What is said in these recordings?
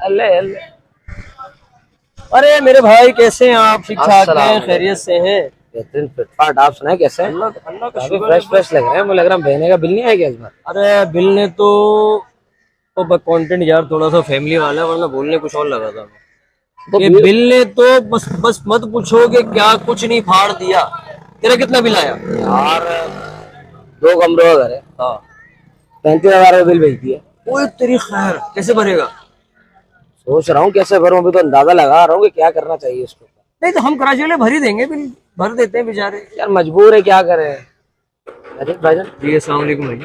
अल्ले अल्ले। अरे मेरे भाई कैसे हैं आप? ठीक ठाक हैं? खैरियत से हैं? बेहतरीन फिटफाट। आप सुनाए कैसे हैं? अल्लाह का काफी शुक्र फ्रेश है। फ्रेश लग रहे हैं। मुझे लग रहा है महीने का बिल नहीं आया क्या इस बार? अरे बिल ने तो कंटेंट यार थोड़ा सा फैमिली वाला है, वरना बोलने कुछ और लगा था तो कि बिल ने तो बस बस मत पूछो कि क्या कुछ नहीं फाड़ दिया। तेरा कितना बिल आया? यार 2 कमरों का घर है, हाँ। 35,000 का बिल भेज दिया। ओए तेरी खैर, कैसे भरेगा? सोच रहा हूँ कैसे भरूं, अभी तो अंदाजा लगा रहा हूँ कि क्या करना चाहिए इसको। नहीं तो हम कराची वाले भर ही देंगे बिल, भर देते हैं बेचारे। यार मजबूर है, क्या करें। अरे भाईजान जी अस्सलाम वालेकुम भाई।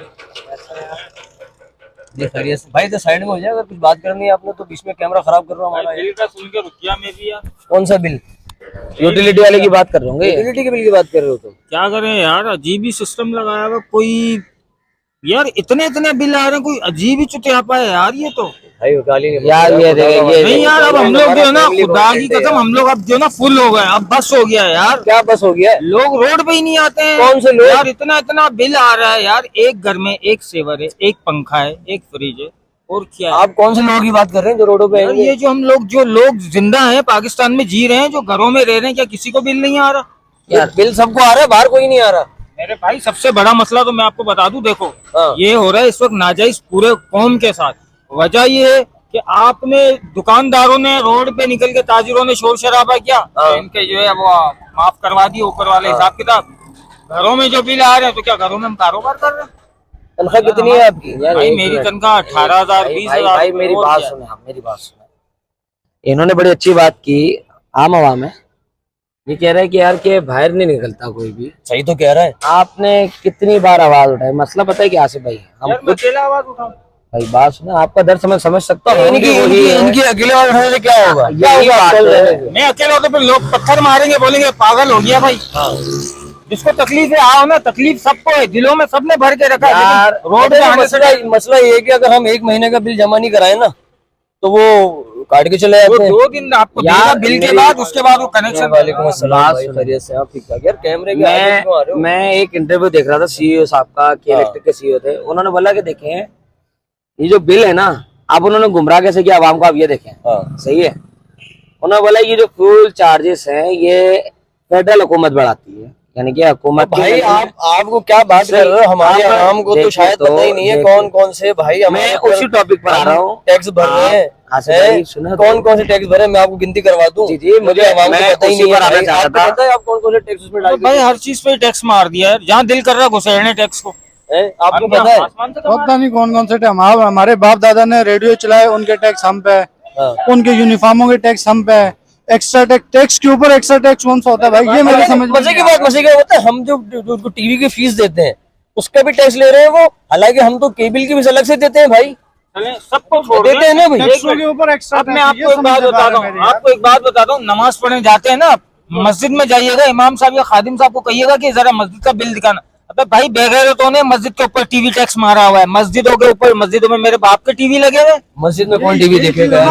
जी खैरियत से भाई, तो साइड में हो जाए, अगर कुछ बात करनी है आपने तो बीच में कैमरा खराब कर रहा हूँ हमारा। बिल का सुन के रुकिया में भी यार। कौन सा बिल? यूटिलिटी वाले की बात कर रहे होंगे। यूटिलिटी के बिल की बात कर रहे हो तुम? क्या करें यार, अजीब ही सिस्टम लगाया हुआ कोई। यार इतने इतने बिल आ रहे हैं, कोई अजीब ही चुतियापा है यार ये तो। भाई गाली नहीं यार ये देखें, ये नहीं यार, अब हम लोग जो है ना, खुदा की कसम, हम हम लोग अब जो है ना फुल हो गए, अब बस हो गया है यार। क्या बस हो गया है? लोग रोड पे ही नहीं आते हैं। कौन से लोग? यार इतना इतना बिल आ रहा है यार। एक घर में एक सेवर है, एक पंखा है, एक फ्रिज है, और क्या है? आप कौन से लोगों की बात कर रहे हैं जो रोडों पे यार आएंगे? ये जो लोग जिंदा हैं, पाकिस्तान में जी रहे हैं, जो घरों में रह रहे हैं, क्या किसी को बिल नहीं आ रहा? यार बिल सबको आ रहा है, बाहर कोई नहीं आ रहा। मेरे भाई सबसे बड़ा मसला तो मैं आपको बता दूं, देखो हाँ। ये हो रहा है इस वक्त नाजायज पूरे कौम के साथ। वजह ये है कि आपने दुकानदारों ने रोड पे निकल के ताजिरों ने शोर शराबा किया, हाँ। इनके जो है वो माफ करवा दिए ऊपर वाले हिसाब किताब। घरों में जो बिल आ रहे हैं, तो क्या घरों में हम कारोबार कर रहे हैं? तनख्वाह कितनी है आपकी? यार भाई एक मेरी मिनट। तनख्वाह 18,000 भाई 20,000। भाई मेरी और बात क्या? सुने, आप मेरी बात सुने। इन्होंने बड़ी अच्छी बात की। आम आवाम है, ये कह रहे हैं कि यार के बाहर नहीं निकलता कोई भी। सही तो कह रहा है। आपने कितनी बार आवाज उठाई, मसला पता है क्या आसिफ भाई? हम यार मैं अकेला आवाज उठाऊं? भाई बात सुना, आपका दर्द समझ सकता हूँ। इनकी अकेले वाले उठाने से क्या होगा? यही बात है। मैं अकेला होता फिर लोग पत्थर मारेंगे, बोलेंगे पागल हो गया भाई। जिसको तकलीफ है आओ ना, तकलीफ सबको है, दिलों में सबने भर के रखा है, यार, लेकिन रोड पे आने से मसला ये है कि अगर हम एक महीने का बिल जमा नहीं कराए ना तो वो काट के चले वो जाते हैं। 2 दिन आपको यार, देगा बिल के बाद, उसके बाद वो कनेक्शन। वालेकुम अस्सलाम बात भाई, सुनो। खैरियत से? आप ठीक ठाक? यार कैमरे के आगे क्यों आ रहे हो? मैं एक इंटरव्यू देख रहा था सीईओ साहब का, कि इलेक्ट्रिक के सीईओ थे। उन्होंने बोला कि देखें ये जो बिल है ना, अब उन्होंने गुमराह कैसे किया आवाम को, आप ये देखें। सही है। उन्होंने बोला ये जो फ्यूल चार्जेस हैं ये फेडरल हुकूमत बढ़ाती है, यानी कि हुकूमत भाई आपको क्या बात कर रहे हो? हमारे आवाम को तो शायद पता ही नहीं है कौन कौन से भाई मैं उसी टॉपिक पर आ रहा हूँ। टैक्स भर रहे हैं। कौन कौन से टैक्स भरे, मैं आपको गिनती करवा दूं? जी जी, मुझे आवाम को पता ही नहीं है। आना चाहता आपको पता है आप कौन कौन से टैक्स उसमें डाल भाई हर चीज पे टैक्स मार दिया है, जहाँ दिल कर रहा घुसेड़ने टैक्स को। आपको पता है? आसमान से तो पता नहीं कौन कौन से टैक्स। हमारे बाप दादा ने रेडियो चलाए, उनके टैक्स हम पे है। उनके यूनिफॉर्मों के टैक्स हम पे है। एक्स्ट्रा टैक्स के ऊपर एक्स्ट्रा टैक्स कौन सा होता है भाई? ये मेरे समझ में मजे की बात होता है। हम जो उनको टीवी की फीस देते हैं उसका भी टैक्स ले रहे हैं वो, हालांकि हम तो केबल की भी अलग से देते हैं भाई। चलें, सबको छोड़ देते हैं ना भाई। टैक्सों के ऊपर एक्स्ट्रा। अब मैं आपको एक बात बताता हूँ, नमाज पढ़ने जाते हैं ना, मस्जिद में जाइएगा, इमाम साहब या खादिम साहब को कहिएगा कि जरा मस्जिद का बिल दिखाना। अबे भाई बेगैरतों ने मस्जिद के ऊपर टीवी टैक्स मारा हुआ है। मस्जिदों के ऊपर, मस्जिदों में मेरे बाप के टीवी लगे हुए। मस्जिद में कौन टीवी देखेगा?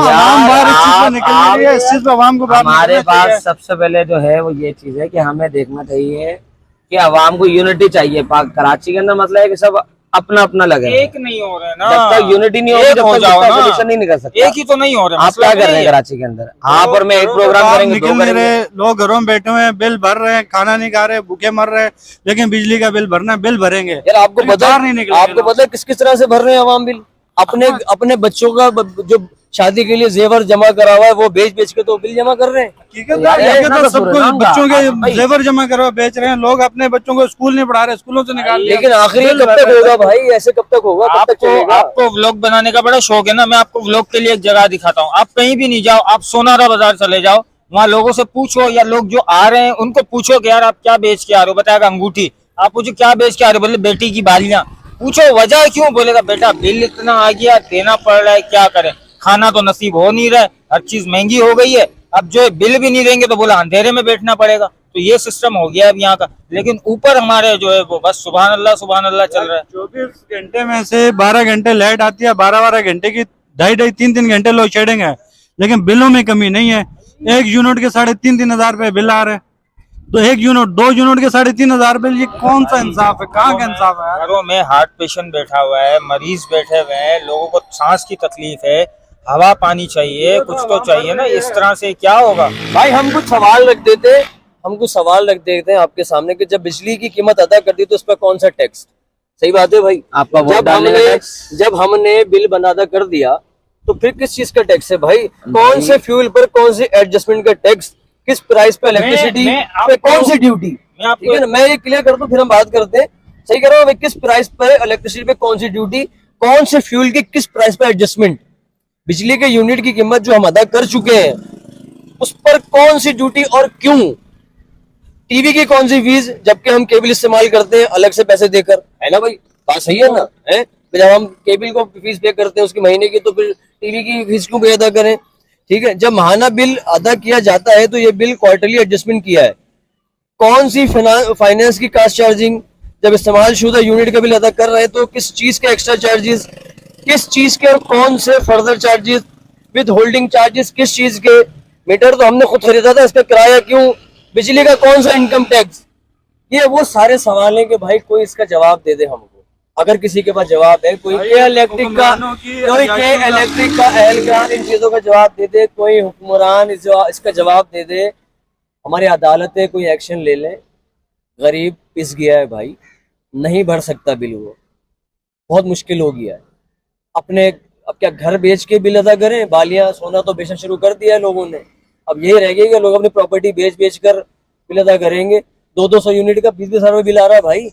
हमारे पास सबसे पहले जो है वो ये चीज है कि हमें देखना चाहिए कि आवाम को यूनिटी चाहिए। कराची के अंदर मतलब है कि सब अपना अपना लगे, एक नहीं हो रहे ना। जब तक यूनिटी नहीं होगी एक जब हो तक जाओ ना। सोल्यूशन नहीं निकल सकता। एक ही तो नहीं हो रहे। आप क्या कर रहे हैं कराची के अंदर? आप और मैं एक प्रोग्राम करेंगे, निकल दो नहीं करेंगे। रहे, लोग घरों में बैठे हुए हैं, बिल भर रहे हैं, खाना नहीं खा रहे, भूखे मर रहे हैं, लेकिन बिजली का बिल भरना है, बिल भरेंगे। यार आपको पता बाहर नहीं निकलेंगे आपको पता है किस किस तरह से भर रहे हैं अवाम बिल? अपने बच्चों का जो शादी के लिए जेवर जमा करा हुआ है वो बेच बेच के तो बिल जमा कर रहे हैं। तो सबको बच्चों के जेवर जमा करवा बेच रहे हैं लोग, अपने बच्चों को स्कूल नहीं पढ़ा रहे, स्कूलों से निकाल दिया। लेकिन आखिर ये कब तक होगा भाई? ऐसे कब तक होगा? कब तक चलेगा? आपको व्लॉग बनाने का बड़ा शौक है ना, मैं आपको व्लॉग के लिए एक जगह दिखाता हूँ। आप कहीं भी नहीं जाओ, आप सोनारा बाजार चले जाओ, वहाँ लोगों से पूछो, या लोग जो आ रहे हैं उनको पूछो कि यार आप क्या बेच के आ रहे हो, बताएगा अंगूठी। आप पूछो क्या बेच के आ रहे हो, बोले बेटी की बालियां। पूछो वजह क्यों, बोलेगा बेटा बिल इतना आ गया, देना पड़ रहा है, क्या करें, खाना तो नसीब हो नहीं रहा है, हर चीज महंगी हो गई है, अब जो बिल भी नहीं देंगे तो बोला अंधेरे में बैठना पड़ेगा। तो ये सिस्टम हो गया अब यहाँ का। लेकिन ऊपर हमारे जो है वो बस सुभान अल्लाह चल रहा है। 24 घंटे में से 12 घंटे लाइट आती है, 12 घंटे की 2.5 3 घंटे लोड शेडिंग है, लेकिन बिलों में कमी नहीं है। एक यूनिट के 3,500 रुपए बिल आ रहे हैं, तो एक यूनिट 2 यूनिट के 3,500 बिल, ये कौन सा इंसाफ है? कहाँ का इंसाफ है? घरों में हार्ट पेशेंट बैठा हुआ है, मरीज बैठे हुए हैं, लोगों को सांस की तकलीफ है, हवा पानी चाहिए, कुछ तो चाहिए ना। इस तरह से क्या होगा? भाई हम कुछ सवाल रख देते हैं आपके सामने कि जब बिजली की कीमत अदा करती तो उस पर कौन सा टैक्स? सही बात है भाई। आपका वोट डालने का टैक्स। जब हमने बिल अदा कर दिया तो फिर किस चीज का टैक्स है भाई? कौन से फ्यूल पर कौन से एडजस्टमेंट का टैक्स, किस प्राइस पे इलेक्ट्रिसिटी पे कौन सी ड्यूटी? ठीक है ना, मैं ये क्लियर कर दूं फिर हम बात करते हैं। सही कह रहा हूँ, किस प्राइस पर इलेक्ट्रिसिटी पे कौन सी ड्यूटी, कौन से फ्यूल की किस प्राइस पे एडजस्टमेंट, बिजली के यूनिट की कीमत जो हम अदा कर चुके हैं उस पर कौन सी ड्यूटी और क्यों? टीवी की कौन सी फीस, जबकि हम केबल इस्तेमाल करते हैं अलग से पैसे देकर, है ना भाई? बात सही है ना? है जब हम केबल को फीस पे करते हैं उसकी महीने की, तो फिर टीवी की फीस क्यों पे अदा करें? ठीक है, जब माहाना बिल अदा किया जाता है तो ये बिल क्वार्टरली एडजस्टमेंट किया है। कौन सी फाइनेंस की कास्ट चार्जिंग, जब इस्तेमाल शुदा यूनिट का बिल अदा कर रहे हैं तो किस चीज के एक्स्ट्रा चार्जेस, किस चीज के और कौन से further charges, with holding charges किस चीज के? मीटर तो हमने खुद खरीदा था, इसका किराया क्यों? बिजली का कौन सा इनकम टैक्स? ये वो सारे सवाल हैं कि भाई कोई इसका जवाब दे दे हमको। अगर किसी के पास जवाब है, कोई के इलेक्ट्रिक का एहलकार इन चीजों का जवाब दे दे, कोई हुक्मरान इसका जवाब दे दे, हमारी अदालतें कोई एक्शन ले लें। गरीब पिस गया है भाई, नहीं भर सकता बिल, वो बहुत मुश्किल हो गया है। अब क्या घर बेच के बिल अदा करें? बालियां सोना तो बेचना शुरू कर दिया है लोगों ने, अब यही रह गया कि लोग अपनी प्रॉपर्टी बेच कर बिल अदा करेंगे। 200 यूनिट का 20 हजार बिल आ रहा है भाई,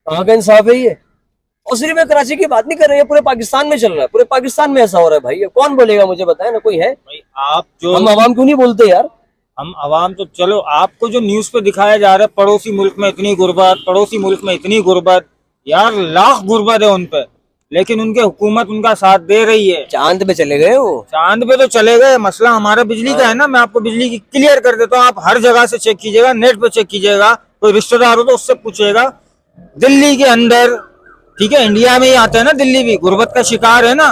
कहाँ का इंसाफ है ये? और सिर्फ मैं कराची की बात नहीं कर रही है, पूरे पाकिस्तान में चल रहा है, पूरे पाकिस्तान में ऐसा हो रहा है भाई। कौन बोलेगा मुझे बताए ना, कोई है? भाई आप जो, हम आवाम क्यों नहीं बोलते यार? हम आवाम तो चलो, आपको जो न्यूज पे दिखाया जा रहा है पड़ोसी मुल्क में इतनी गुर्बत, पड़ोसी मुल्क में इतनी गुर्बत, यार लाख गुर्बत है उन पे, लेकिन उनके हुकूमत उनका साथ दे रही है। चांद पे चले गए वो, चांद पे तो चले गए। मसला हमारा बिजली का है ना। मैं आपको बिजली की क्लियर कर देता हूँ, आप हर जगह से चेक कीजिएगा, नेट पे चेक कीजिएगा, कोई रिश्तेदार हो तो उससे पूछिएगा। दिल्ली के अंदर, ठीक है, इंडिया में ही आता है ना, दिल्ली भी गुर्बत का शिकार है ना।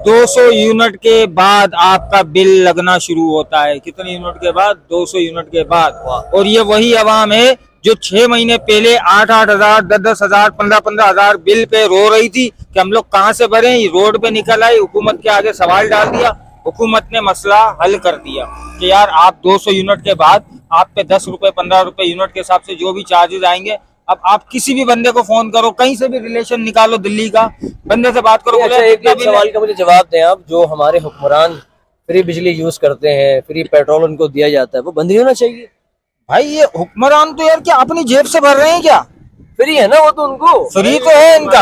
200 यूनिट के बाद आपका बिल लगना शुरू होता है। कितने यूनिट के बाद? 200 यूनिट के बाद। और ये वही अवाम है जो 6 महीने पहले 8-8 हजार, 10-10 हजार, 15-15 हजार बिल पे रो रही थी कि हम लोग कहाँ से भरें। रोड पे निकल आई, हुकूमत के आगे सवाल डाल दिया, हुकूमत ने मसला हल कर दिया कि यार आप 200 यूनिट के बाद आप पे 10 रुपए 15 रुपए यूनिट के हिसाब से जो भी चार्जेस आएंगे। अब आप किसी भी बंदे को फोन करो, कहीं से भी रिलेशन निकालो दिल्ली का, बंदे से बात करो। अच्छा, एक सवाल का मुझे जवाब दें आप, जो हमारे हुक्मरान फ्री बिजली यूज करते हैं, फ्री पेट्रोल उनको दिया जाता है, वो बंद नहीं होना चाहिए भाई? ये हुक्मरान तो यार क्या अपनी जेब से भर रहे हैं क्या? फ्री है ना वो, तो उनको फ्री तो है इनका।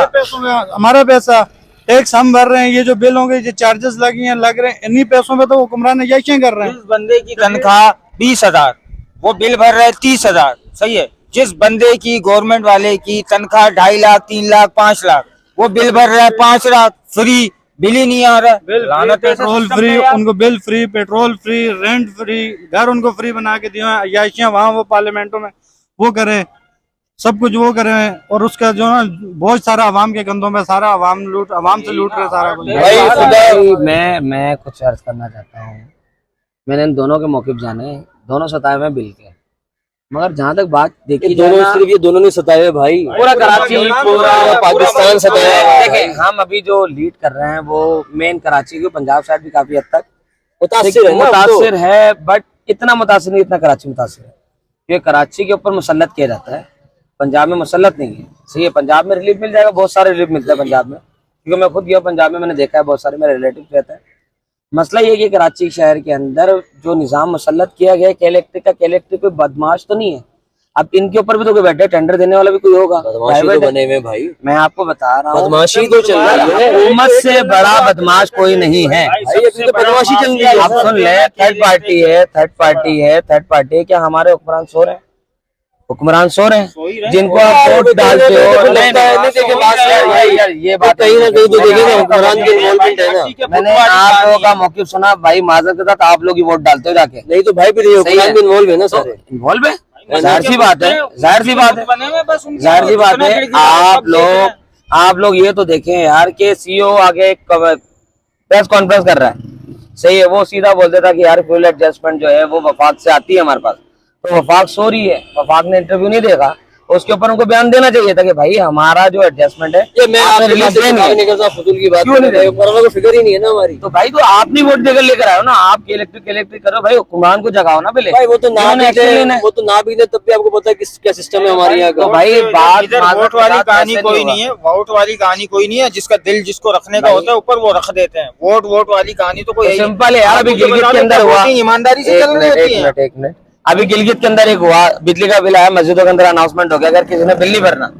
हमारा पैसा टैक्स हम भर रहे हैं, ये जो बिल होंगे, ये चार्जेस लग रहे हैं, इन्हीं पैसों पे तो हुक्मरान यही कर रहे हैं। जिस बंदे की तनख्वाह 20 हजार, वो बिल भर रहा है 30 हजार। सही है। जिस बंदे की, गवर्नमेंट वाले की तनख्वाह 2.5 लाख, 3 लाख, 5 लाख, वो बिल भर रहा है 5 लाख, फ्री बिल ही नहीं आ रहा है। पेट्रोल फ्री, उनको bill free, petrol free, rent free, घर उनको फ्री बना के दिए हैं। अयाशियां वहाँ वो पार्लियामेंटों में वो करें, सब कुछ वो करें, और उसका जो ना बहुत सारा अवाम के कंधों में, सारा अवाम से लूट रहे सारा कुछ। मैं कुछ अर्ज करना चाहता हूँ। मैंने इन दोनों के मौक़िफ़ जाने, दोनों सताए हुए बिल के, मगर जहाँ तक बात देखी जाए ना, सिर्फ ये दोनों ने सताए भाई, पूरा कराची, पूरा पाकिस्तान सताया है। देखें, हम अभी जो लीड कर रहे हैं वो मेन कराची के, पंजाब साइड भी काफी हद तक मुतासिर है, बट इतना मुतासिर नहीं, इतना कराची मुतासिर है। क्योंकि कराची के ऊपर मुसल्लत किया जाता है, पंजाब में मुसल्लत नहीं है। सही है, पंजाब में रिलीफ मिल जाएगा, बहुत सारे रिलीफ मिलता है पंजाब में, क्योंकि मैं खुद गया पंजाब में, मैंने देखा है, बहुत सारे मेरे रिलेटिव रहते हैं। मसला ये कि कराची शहर के अंदर जो निज़ाम मुसल्लत किया गया है इलेक्ट्रिक का, इलेक्ट्रिक कोई बदमाश तो नहीं है। अब इनके ऊपर भी तो कोई बैठे, टेंडर देने वाला भी कोई होगा। बदमाशी तो बने हुए भाई, मैं आपको बता रहा हूँ, बदमाशी तो चल रही है। हुकूमत से बड़ा बदमाश कोई नहीं है भाई, अभी तो बदमाशी चल रही है। आप सुन ले, थर्ड पार्टी है। क्या हमारे हुक्मरान सो रहे हैं? हुक्मरान सो रहे हैं, जिनको आप वोट डालते हो। ये बात कहीं ना कहीं तो देखेगा हुक्मरान की इन्वॉल्वमेंट है ना। मैंने आप लोगों का मौक़िफ़ सुना भाई, माजरत के साथ आप लोग ही वोट डालते हो जाके। नहीं तो भाई, फिर ये हुक्मरान भी इन्वॉल्व है ना सारे। इन्वॉल्व है, जाहिर सी बात है, जाहिर सी बात है। आप लोग ये तो देखें यार कि सीईओ आगे प्रेस कॉन्फ्रेंस कर रहा है। सही है, वो सीधा बोल देता कि यार फ्यूल एडजस्टमेंट जो है वो वफाक से आती है हमारे पास, तो वफाक सो रही है, वफाक ने इंटरव्यू नहीं देखा, उसके ऊपर उनको बयान देना चाहिए था कि भाई हमारा जो एडजस्टमेंट है ये मैं आपने आपके रिलीज लिए देनी है। नहीं करता, फजूल की बात क्यों नहीं है, कोरोना को फिक्र ही नहीं है ना हमारी। तो भाई तो आप नहीं वोट देकर लेकर आए हो ना, आप इलेक्ट्रिक करो भाई, हुक्मरान को जगाओ ना पहले। भाई वो तो ना उन्होंने भी दे, action लेना है। वो तो ना भी दे तब भी आपको पता है किस क्या सिस्टम है हमारे यहाँ का। तो भाई बात इधर माजरत वोट के वाली साथ कहानी ऐसे कोई होगा। नहीं है, वोट वाली कहानी कोई नहीं है। जिसका दिल जिसको रखने का होता है ऊपर वो रख देते हैं। वोट वाली कहानी तो कोई तो है ही नहीं। सिंपल है यार, अभी आपको तो गिलगित बता के दो, अंदर हुआ, वोटिंग ईमानदारी से चल रही होती है। एक मिनट, अभी गिलगित के अंदर एक हुआ, बिजली का बिल आया, मस्जिदों के अंदर अनाउंसमेंट हो गया, अगर किसी ने बिल नहीं भरना,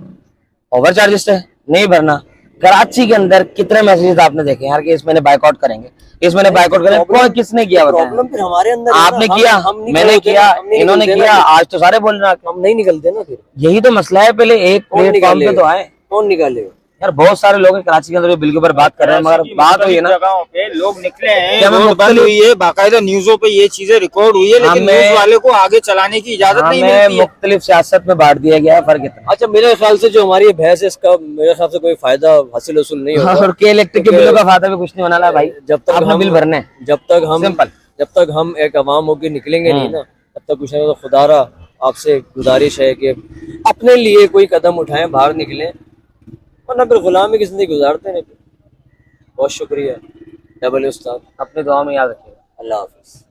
ओवर चार्जेस है, नहीं भरना। कराची के अंदर कितने मैसेजेस आपने देखे यार कि इस महीने बाइकआउट करेंगे, इस महीने बाइकआउट करेंगे, कौन किसने किया प्रॉब्लम बताया? फिर हमारे अंदर है ना, आपने किया, हम नहीं मैंने निकलते किया, ना, हम नहीं इन्होंने निकलते किया, ना आज तो सारे बोल रहे हैं। हम नहीं निकलते ना फिर। यही तो मसला है, पहले एक कौन प्लेटफॉर्म पे निकालेगा? तो आए कौन निकालेगा? यार। बहुत सारे लोग हैं कराची के अंदर जो बिल के ऊपर बात कर रहे हैं, मगर बात हुई है ना, जगहों पे लोग निकले हैं, क्या मैं रोड बंद मुख्तलिफ- हुई है, बाकायदा न्यूज़ों पे ये चीजें रिकॉर्ड हुई है, लेकिन हमें- न्यूज़ वाले को आगे चलाने की इजाजत नहीं हमें मिलती है। मुख्तलिफ सियासत में बांट दिया गया है, फर्क इतना। अच्छा मेरे ख्याल से जो हमारी ये बहस है इसका मेरे ख्याल से कोई फायदा हासिल वसूल नहीं होगा। और के इलेक्ट्रिक के बिलों का फायदा भी कुछ नहीं होना है भाई, जब तक आपने हम बिल भरने हैं। जब तक हम एक अवाम होकर निकलेंगे नहीं ना, तब तक कुछ नहीं होगा। खुदारा आपसे गुजारिश है कि अपने लिए कोई कदम उठाएं, बाहर निकलें, वरना फिर गुलामी की जिंदगी गुजारते नहीं। बहुत शुक्रिया डबल उस्ताद, अपनी दुआ में याद रखिएगा। अल्लाह हाफिज।